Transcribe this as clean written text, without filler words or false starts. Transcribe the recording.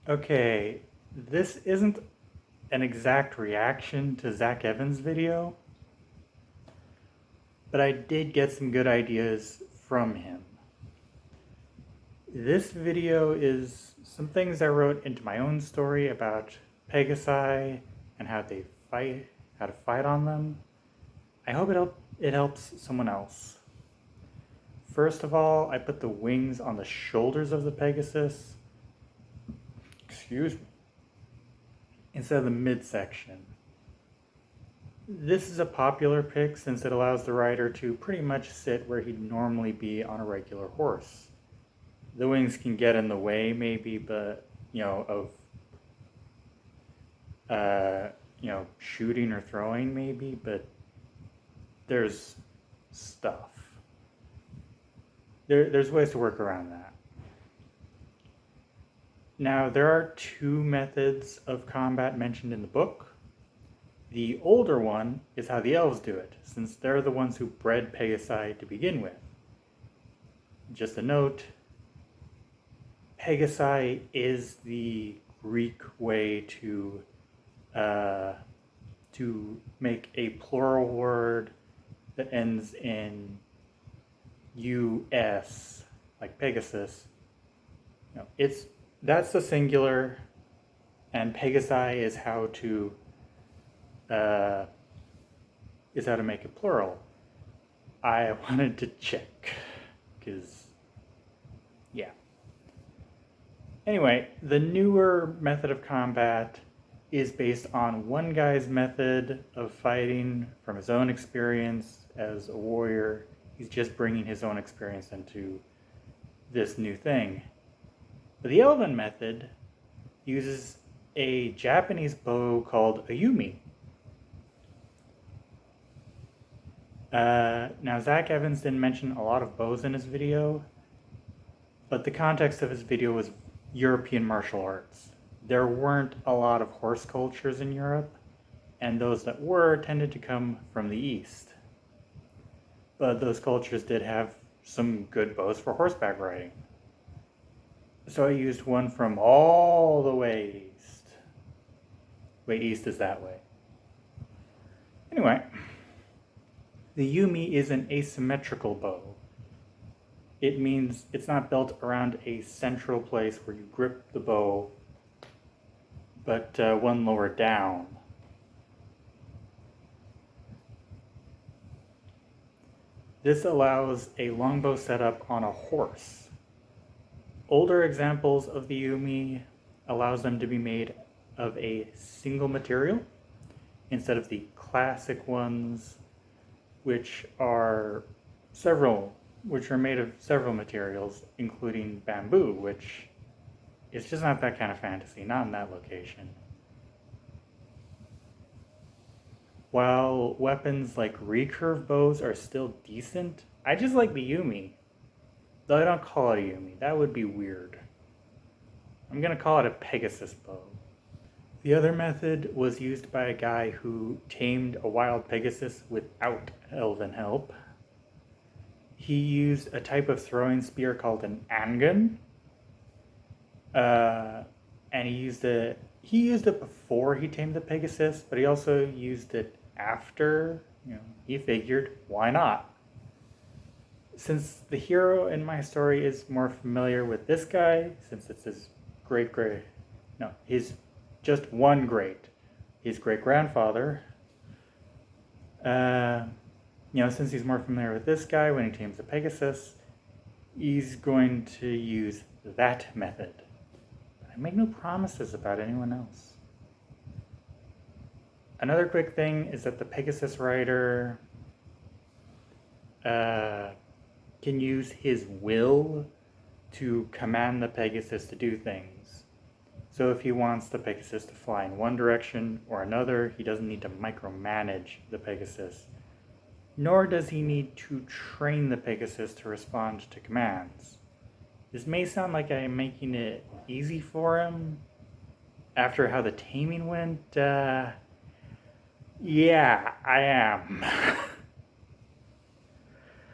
Okay, this isn't an exact reaction to Zach Evans' video, but I did get some good ideas from him. This video is some things I wrote into my own story about Pegasi and how to fight on them. I hope it helps someone else. First of all, I put the wings on the shoulders of the Pegasus. Excuse me. Instead of the midsection. This is a popular pick since it allows the rider to pretty much sit where he'd normally be on a regular horse. The wings can get in the way maybe, but shooting or throwing maybe, but there's stuff. There's ways to work around that. Now, there are two methods of combat mentioned in the book. The older one is how the elves do it, since they're the ones who bred Pegasi to begin with. Just a note, Pegasi is the Greek way to make a plural word that ends in us, like Pegasus. That's the singular, and Pegasi is how to make it plural. I wanted to check, because, yeah. Anyway, the newer method of combat is based on one guy's method of fighting from his own experience as a warrior. He's just bringing his own experience into this new thing. But the Elven method uses a Japanese bow called a yumi. Now, Zach Evans didn't mention a lot of bows in his video, but the context of his video was European martial arts. There weren't a lot of horse cultures in Europe, and those that were tended to come from the East. But those cultures did have some good bows for horseback riding. So I used one from all the way east. Way east is that way. Anyway, the yumi is an asymmetrical bow. It means it's not built around a central place where you grip the bow, but one lower down. This allows a longbow setup on a horse. Older examples of the yumi allows them to be made of a single material instead of the classic ones, which are made of several materials, including bamboo, which is just not that kind of fantasy, not in that location. While weapons like recurve bows are still decent, I just like the yumi. Though I don't call it a yumi, that would be weird. I'm gonna call it a Pegasus bow. The other method was used by a guy who tamed a wild Pegasus without elven help. He used a type of throwing spear called an angun, and he used it before he tamed the Pegasus, but he also used it after. He figured, why not? Since the hero in my story is more familiar with this guy, since it's his his great-grandfather, since he's more familiar with this guy when he tames the Pegasus, he's going to use that method. But I make no promises about anyone else. Another quick thing is that the Pegasus rider can use his will to command the Pegasus to do things. So if he wants the Pegasus to fly in one direction or another, he doesn't need to micromanage the Pegasus. Nor does he need to train the Pegasus to respond to commands. This may sound like I'm making it easy for him after how the taming went. Yeah, I am.